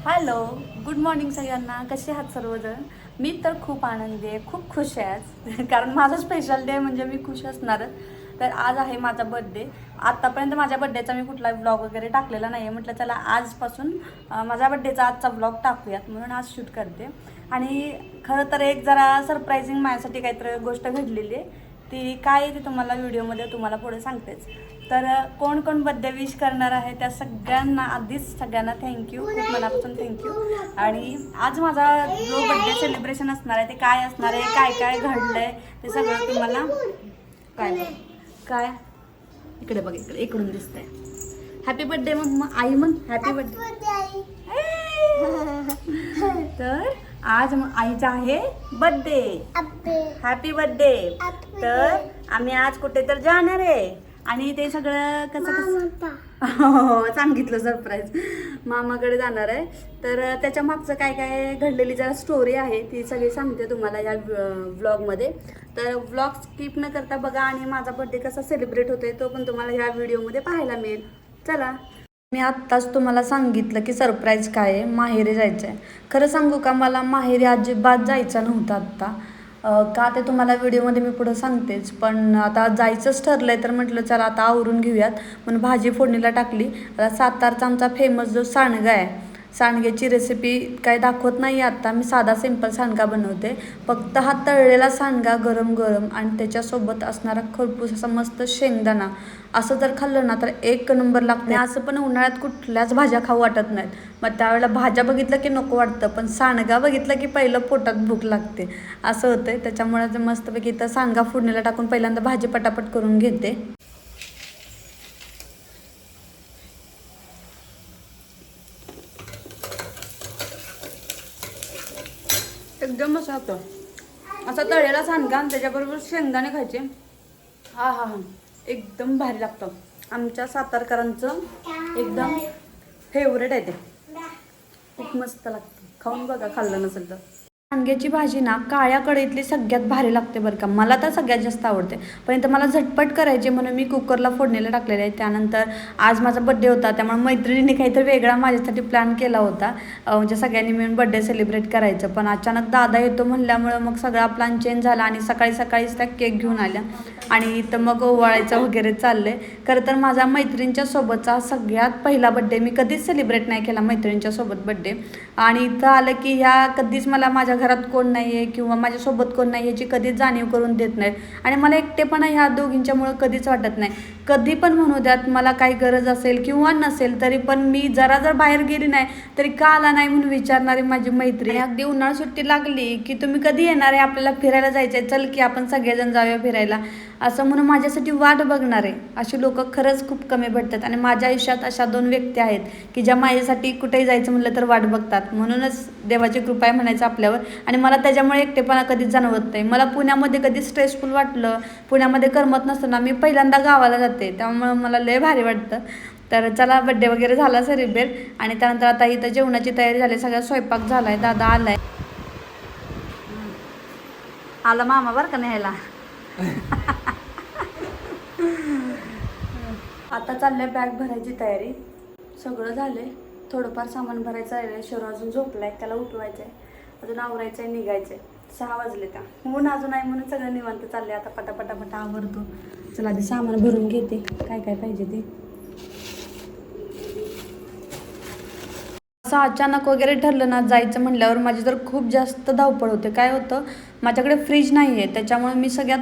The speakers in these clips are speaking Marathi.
हॅलो, गुड मॉर्निंग सगळ्यांना. कसे आहात सर्वजण? मी तर खूप आनंदी आहे, खूप खुश आहे आज कारण माझा स्पेशल डे म्हणजे मी खुश असणारच. तर आज आहे माझा बड्डे. आत्तापर्यंत माझ्या बड्डेचा मी कुठला व्लॉग वगैरे टाकलेला नाही आहे. म्हटलं चला आजपासून माझ्या बड्डेचा आजचा व्लॉग टाकूयात म्हणून आज शूट करते. आणि खरं तर एक जरा सरप्रायझिंग माझ्यासाठी काहीतरी गोष्ट घडलेली आहे. ती काय आहे ती तुम्हाला व्हिडिओमध्ये तुम्हाला पुढे सांगतेच. तर कोण कोण बड्डे विश करणार आहे त्या सगळ्यांना आधीच सगळ्यांना थँक्यू, खूप मनापासून थँक्यू. आणि आज माझा जो बड्डे सेलिब्रेशन असणार आहे ते काय असणार आहे, काय काय घडलं आहे ते सगळं तुम्हाला काय काय इकडे बघ, इकडे इकडून दिसतंय. हॅपी बड्डे मग आई, मग हॅपी बड्डे. तर आज आईचा आहे बड्डे. Happy birthday. तर आम्ही आज कुठे तर जाणार आहे आणि ते सगळं कसं हो सांगितलं, सरप्राईज मामाकडे जाणार आहे. तर त्याच्या मागचं काय काय घडलेली जरा स्टोरी आहे ती सगळी सांगते तुम्हाला या व्लॉगमध्ये. तर व्लॉग स्किप न करता बघा आणि माझा बड्डे कसा सेलिब्रेट होतोय तो पण तुम्हाला ह्या व्हिडिओमध्ये पाहायला मिळेल. चला. मी आत्ताच तुम्हाला सांगितलं की सरप्राईज काय आहे, माहेरी जायचं आहे. खरं सांगू का, मला माहेरी अजिबात जायचं नव्हतं आत्ता. का ते तुम्हाला व्हिडिओमध्ये मी पुढं सांगतेच, पण आता जायचंच ठरलं आहे तर म्हटलं चला आता आवरून घेऊयात म्हणून भाजी फोडणीला टाकली. आता सातारचा आमचा फेमस जो सांडगा आहे, सांडग्याची रेसिपी काय दाखवत नाही आत्ता. मी साधा सिंपल सांडगा बनवते. फक्त हा तळलेला सांडगा गरम गरम आणि त्याच्यासोबत असणारा खरपूस असा मस्त शेंगदाणा असं जर खाल्लं ना तर एक नंबर लागते. असं पण उन्हाळ्यात कुठल्याच भाज्या खाऊ वाटत नाहीत. मग त्यावेळेला भाज्या बघितलं की नको वाटतं, पण सांडगा बघितलं की पहिलं पोटात भूक लागते असं होतं. त्याच्यामुळे मस्तपैकी इथं सांडगा फोडणीला टाकून पहिल्यांदा भाजी पटापट करून घेते. एकदम मस्त होतं असा तळलेला सांडगा आणि त्याच्याबरोबर शेंगदाणे खायचे. हा हा हा, एकदम भारी लागतं. आमच्या सातारकरांचं एकदम फेवरेट आहे ते. खूप मस्त लागतं, खाऊन बघा खाल्लं नसेल तर. वांग्याची भाजी ना काळ्या कढईतली सगळ्यात भारी लागते बरं का. मला तर सगळ्यात जास्त आवडते, पण इथं मला झटपट करायची म्हणून मी कुकरला फोडणीला टाकलेलं आहे. त्यानंतर आज माझा बड्डे होता त्यामुळे मैत्रिणीने काहीतरी वेगळा माझ्यासाठी प्लॅन केला होता. म्हणजे सगळ्यांनी मिळून बड्डे सेलिब्रेट करायचं. पण अचानक दादा येतो म्हणल्यामुळं मग सगळा प्लॅन चेंज झाला आणि सकाळी सकाळीच त्या केक घेऊन आल्या आणि इथं मग ओवाळायचं वगैरे चाललं आहे. खरं तर माझा मैत्रिणींच्या सोबतचा सगळ्यात पहिला बड्डे. मी कधीच सेलिब्रेट नाही केला मैत्रिणींच्या सोबत बड्डे. आणि इथं आलं की ह्या कधीच मला माझ्या घरात कोण नाही आहे किंवा माझ्यासोबत कोण नाही याची कधीच जाणीव करून देत नाहीत. आणि मला एकटेपणा ह्या दोघींच्यामुळं कधीच वाटत नाही. कधी पण म्हणू द्यात मला काही गरज असेल किंवा नसेल तरी पण मी जर बाहेर गेली नाही तरी का आला नाही म्हणून विचारणारी माझी मैत्रीण. अगदी उन्हाळा सुट्टी लागली की तुम्ही कधी येणार आहे, आपल्याला फिरायला जायचं आहे, चल की आपण सगळेजण जाऊया फिरायला असं म्हणून माझ्यासाठी वाट बघणारे अशी लोक खरंच खूप कमी भेटतात. आणि माझ्या आयुष्यात अशा 2 व्यक्ती आहेत की ज्या माझ्यासाठी कुठेही जायचं म्हटलं तर वाट बघतात. म्हणूनच देवाची कृपा आहे म्हणायचं आपल्यावर. आणि मला त्याच्यामुळे एकटेपणा कधीच जाणवत नाही. मला पुण्यामध्ये कधी स्ट्रेसफुल वाटलं, पुण्यामध्ये करमत नसताना मी पहिल्यांदा गावाला जाते, त्यामुळं मला लय भारी वाटतं. तर चला, बड्डे वगैरे झाला सेलिब्रेट आणि त्यानंतर आता इथं जेवणाची तयारी झाली, सगळा स्वयंपाक झाला आहे. दादा आलाय, आला मामा बरं का न्यायला. आता चाललंय बॅग भरायची तयारी. सगळं झालंय, थोडंफार सामान भरायचं आहे. शरू अजून झोपलाय, त्याला उठवायचं आहे, अजून आवरायचं आहे, निघायचं आहे. 6 वाजले का ऊन अजून आहे म्हणून सगळं निवांत चाललंय. आता पटापटापटा आवरतो. चला आधी सामान भरून घेते, काय काय पाहिजे ते. असं अचानक वगैरे ठरलं ना जायचं म्हटल्यावर माझी तर खूप जास्त धावपळ होते. काय होतं, माझ्याकडे फ्रीज नाही आहे, त्याच्यामुळे मी सगळ्या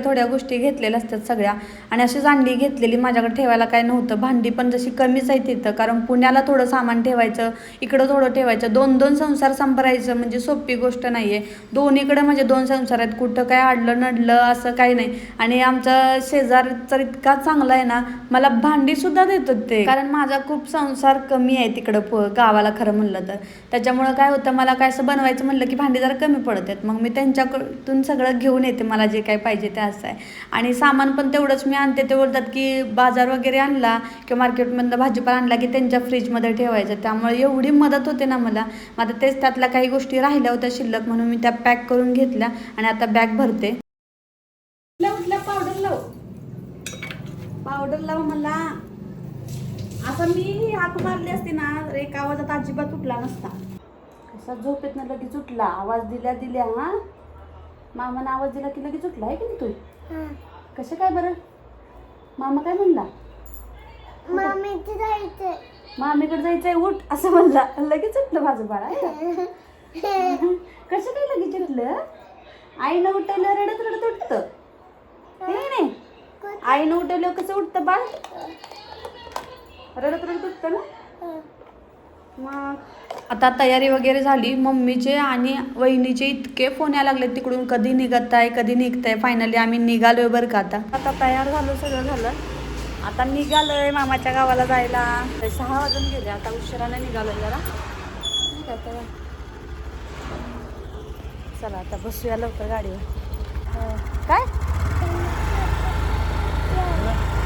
थोड्या गोष्टी घेतलेल्या असतात सगळ्या. आणि अशी जांडी घेतलेली, माझ्याकडे ठेवायला काय नव्हतं. भांडी पण जशी कमीच आहे तिथं, कारण पुण्याला थोडं सामान ठेवायचं, इकडं थोडं ठेवायचं. 2-2 संसार सांभाळायचं म्हणजे सोपी गोष्ट नाही आहे. दोन्हीकडे म्हणजे 2 संसार आहेत, कुठं काय अडलं नडलं असं काही नाही. आणि आमचा शेजार तर इतका चांगला आहे ना, मला भांडीसुद्धा देतात ते, कारण माझा खूप संसार कमी आहे तिकडं गावाला खरं म्हणलं तर. त्याच्यामुळं काय होतं, मला काय असं बनवायचं म्हणलं की भांडी जरा कमी पडत आहेत. मग मी त्यांच्याकडून सगळं घेऊन येते मला जे काय पाहिजे ते, असं आहे. आणि सामान पण तेवढंच मी आणते. ते बोलतात की बाजार वगैरे आणला किंवा मार्केटमधनं भाजीपाला आणला की त्यांच्या फ्रीजमध्ये ठेवायचं. त्यामुळे एवढी मदत होते ना मला. मग आता तेच त्यातल्या काही गोष्टी राहिल्या होत्या शिल्लक म्हणून मी त्या पॅक करून घेतल्या आणि आता बॅग भरते. पावडर लाव, पावडर लाव मला. असं मी हाक मारली असते ना तर एक आवाजात अजिबात उठला नसता. कसा झोपेत ना लगेच उठला, आवाज दिल्या हा. मामाने आवाज दिला की लगेच उठला आहे की नाही तू? कसं काय बरं? मामा काय म्हणला? मामीकडे जायचंय उठ असं म्हणला, लगेच उठलं माझं बाळा. कसं काय लगेच उठलं? आईनं उठवलं रडत रडत उठतं नाही. आईनं उठवलं कसं उठतं बाळ? रडत रडत उठतं ना. मग आता तयारी वगैरे झाली मम्मीचे आणि वहिनीचे. इतके फोन यायला लागले तिकडून, कधी निघताय कधी निघताय. फायनली आम्ही निघालोय बरं का. आता तयार झालं, सगळं झालं. आता निघालोय मामाच्या गावाला जायला. 6 वाजून गेले, आता उशिराने निघालोय जरा. चला आता बसूया लवकर गाडीवर. काय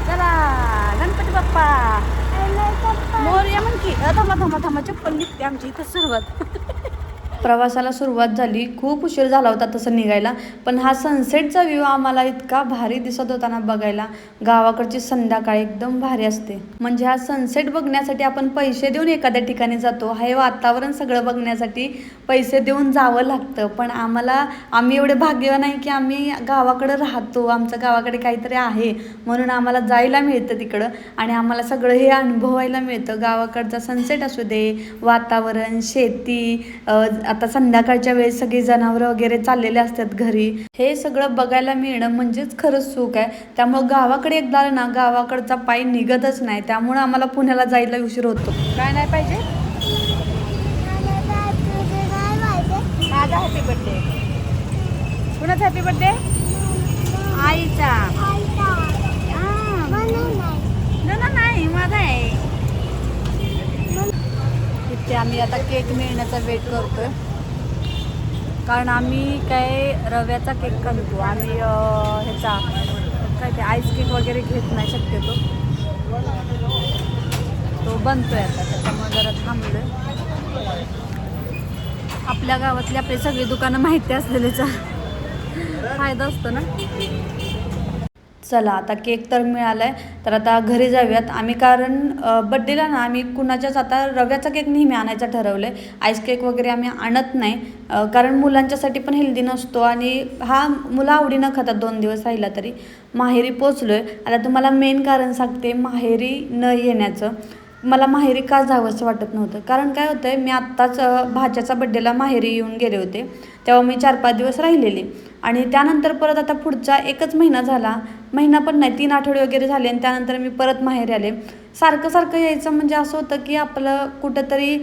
चला गणपती बाप्पा मोरया म्हण की. थांबा चप्पल निघते आमची इथं. सुरुवात प्रवासाला सुरुवात झाली. खूप उशीर झाला होता तसं निघायला, पण हा सनसेटचा व्ह्यू आम्हाला इतका भारी दिसत होता ना बघायला. गावाकडची संध्याकाळ एकदम भारी असते. म्हणजे हा सनसेट बघण्यासाठी आपण पैसे देऊन एखाद्या ठिकाणी जातो, हे वातावरण सगळं बघण्यासाठी पैसे देऊन जावं लागतं. पण आम्ही एवढे भाग्यवान आहे की आम्ही गावाकडे राहतो, आमचं गावाकडे काहीतरी आहे म्हणून आम्हाला जायला मिळतं तिकडं आणि आम्हाला सगळं हे अनुभवायला मिळतं. गावाकडचा सनसेट असू दे, वातावरण, शेती, आता संध्याकाळच्या वेळेस सगळी जनावरं वगैरे चाललेले असतात घरी, हे सगळं बघायला मिळणं म्हणजेच खरंच सुख आहे. त्यामुळं गावाकडे एकदा ना गावाकडचा पाय निघतच नाही. त्यामुळं आम्हाला पुण्याला जायला उशीर होतो. काय नाही पाहिजे? माझा हॅपी बर्थडे. कुणाचा हॅपी बर्थडे? आईचा. नाही माझा आहे. इथे आम्ही आता केक मिळण्याचा वेट करतोय, कारण आम्ही काय रव्याचा केक करतो. आम्ही ह्याचा काय ते आईस केक वगैरे घेत नाही शक्यतो. तो बनतोय आता, त्याच्यामुळे जरा थांबलोय. आपल्या गावातली आपली सगळी दुकानं माहिती असलेल्याचा फायदा असतो ना. चला आता केक तर मिळाला आहे, तर आता घरी जाऊयात आम्ही. कारण बड्डेला ना आम्ही कुणाच्याच आता रव्याचा केक नेहमी आणायचं ठरवलं आहे. आईस केक वगैरे आम्ही आणत नाही, कारण मुलांच्यासाठी पण हेल्दी नसतो आणि हा मुलं आवडीनं खातात 2 दिवस राहिला तरी. माहेरी पोचलो आहे. आता तुम्हाला मेन कारण सांगते माहेरी न येण्याचं. मला माहेरी का जावंसं वाटत नव्हतं, कारण काय होतं आहे, मी आत्ताच भाच्याचा बड्डेला माहेरी येऊन गेले होते. तेव्हा मी 4-5 दिवस राहिलेले आणि त्यानंतर परत आता पुढचा 1च महिना झाला, महिना पण नाही 3 आठवडे वगैरे झाले आणि त्यानंतर मी परत माहेरी आले. सारखं यायचं म्हणजे असं होतं की आपलं कुठंतरी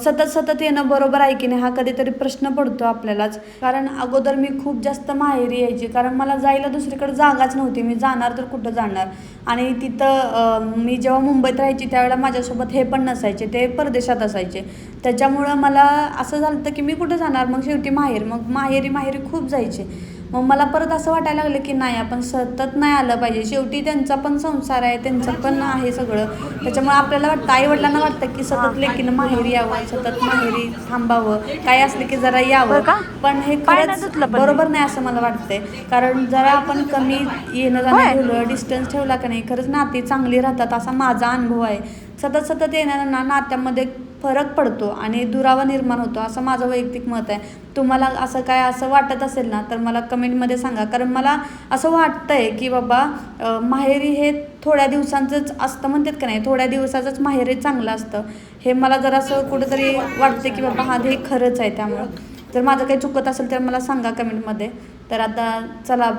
सतत येणं बरोबर आहे की नाही हा कधीतरी प्रश्न पडतो आपल्यालाच. कारण अगोदर मी खूप जास्त माहेरी यायची, कारण मला जायला दुसरीकडे जागाच नव्हती. मी जाणार तर कुठं जाणार, आणि तिथं मी जेव्हा मुंबईत राहायची त्यावेळेला माझ्यासोबत हे पण नसायचे, ते परदेशात असायचे. त्याच्यामुळं मला असं झालं होतं की मी कुठं जाणार. मग शेवटी मग माहेरी खूप जायचे. मग मला परत असं वाटायला लागलं की नाही, आपण सतत नाही आलं पाहिजे. शेवटी त्यांचा पण संसार आहे, त्यांचं पण आहे सगळं. त्याच्यामुळे आपल्याला वाटतं, आईवडिलांना वाटतं की सतत लेकीनं माहेरी यावं, सतत माहेरी थांबावं, काय असलं की जरा यावं. पण हे खरंच बरोबर नाही असं मला वाटतंय. कारण जरा आपण कमी येणं जाणं ठेवलं, डिस्टन्स ठेवला का नाही, खरंच नाती चांगली राहतात असा माझा अनुभव आहे. सतत येणाऱ्यांना नात्यामध्ये फरक पडतो आणि दुरावा निर्माण होतो, असं माझं वैयक्तिक मत आहे. तुम्हाला असं वाटत असेल ना तर मला कमेंटमध्ये सांगा. कारण मला असं वाटतंय की बाबा माहेरी हे थोड्या दिवसांचंच असतं म्हणतात का नाही, थोड्या दिवसाचंच माहेर हे चांगलं असतं. हे मला जरा असं कुठंतरी वाटते की बाबा हा हे खरंच आहे. त्यामुळं जर माझं काही चुकत असेल तर मला सांगा कमेंटमध्ये. तर आता चला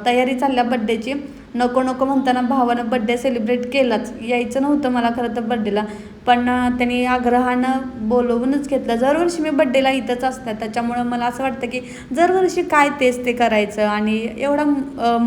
तयारी चालल्या बड्डेची. नको म्हणताना भावानं बड्डे सेलिब्रेट केलाच. यायचं नव्हतं मला खरं तर बड्डेला, पण त्यांनी आग्रहानं बोलवूनच घेतलं. दरवर्षी मी बड्डेला इथंच असतात, त्याच्यामुळं मला असं वाटतं की दरवर्षी काय तेच ते करायचं आणि एवढं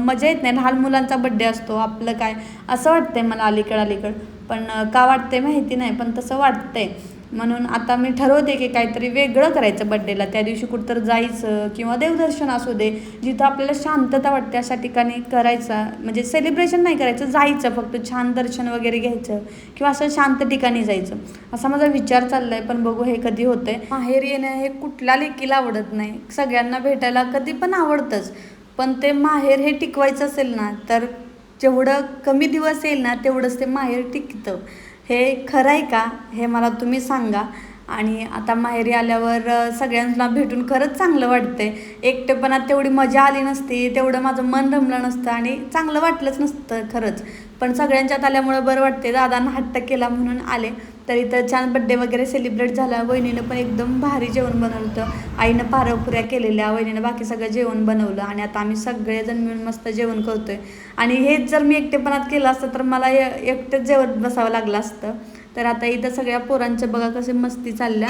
मजा येत नाही. लहान मुलांचा बड्डे असतो, आपलं काय असं वाटतंय मला अलीकडं. पण का वाटतंय माहिती नाही, पण तसं वाटतंय. म्हणून आता मी ठरवते की काहीतरी वेगळं करायचं बड्डेला. त्या दिवशी कुठंतरी जायचं किंवा देवदर्शन असू दे, जिथं आपल्याला शांतता वाटते अशा ठिकाणी करायचं. म्हणजे सेलिब्रेशन नाही करायचं, जायचं फक्त, छान दर्शन वगैरे घ्यायचं किंवा असं शांत ठिकाणी जायचं, असा माझा विचार चाललाय. पण बघू हे कधी होतंय. माहेर येणं हे कुठल्या लेकीला आवडत नाही, सगळ्यांना भेटायला कधी पण आवडतंच. पण ते माहेर हे टिकवायचं असेल ना तर जेवढं कमी दिवस येईल ना तेवढंच ते माहेर टिकतं. हे खरं आहे का हे मला तुम्ही सांगा. आणि आता माहेरी आल्यावर सगळ्यांना भेटून खरंच चांगलं वाटतंय. एकटेपणात तेवढी मजा आली नसती, तेवढं माझं मन रमलं नसतं आणि चांगलं वाटलंच नसतं खरंच. पण सगळ्यांच्यात आल्यामुळं बरं वाटते. दादांना हट्ट केला म्हणून आले. तर इथं छान बड्डे वगैरे सेलिब्रेट झाला. वहिनीनं पण एकदम भारी जेवण बनवलं होतं. आईनं पारंपुऱ्या केलेल्या, वहिनीनं बाकी सगळं जेवण बनवलं आणि आता आम्ही सगळेजण मिळून मस्त जेवण करतोय. आणि हेच जर मी एकटेपणात केलं असतं तर मला एकटंच जेवण बसावं लागलं असतं. तर आता इथं सगळ्या पोरांच्या बघा कसे मस्ती चालल्या.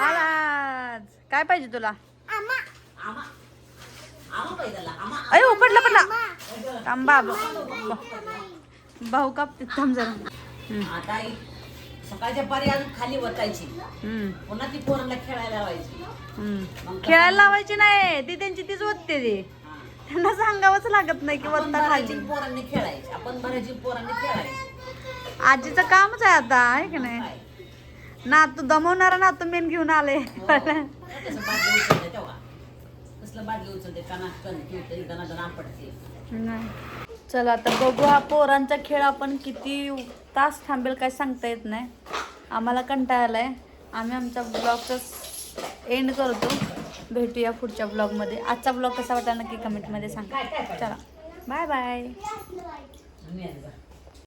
आलाच काय पाहिजे तुला? अयो पडला पडला थांबा भाऊ कापते थांब जरा. आता सकाळच्या पारी अजून खाली वतायची, पुन्हा ती पोरांना खेळायला लावायची. खेळायला लावायची नाही, ती त्यांची तीच वत्ते ती. त्यांना सांगावंच लागत नाही की वत्ता खाली. पोरांनी खेळायची, आपण भरायची पोरांनी खेळायची. आजीचं कामच आहे आता, आहे की नाही? नातू दमवणारा नातू मेन घेऊन आले. चला आता बघू हा पोरांचा खेळ आपण किती तास थांबेल काय सांगता येत नाही. आम्हाला कंटाळा आलाय. आम्ही आमचा ब्लॉगचा एंड करतो. भेटूया पुढच्या ब्लॉगमध्ये. आजचा ब्लॉग कसा वाटला नक्की कमेंटमध्ये सांगा. चला बाय बाय.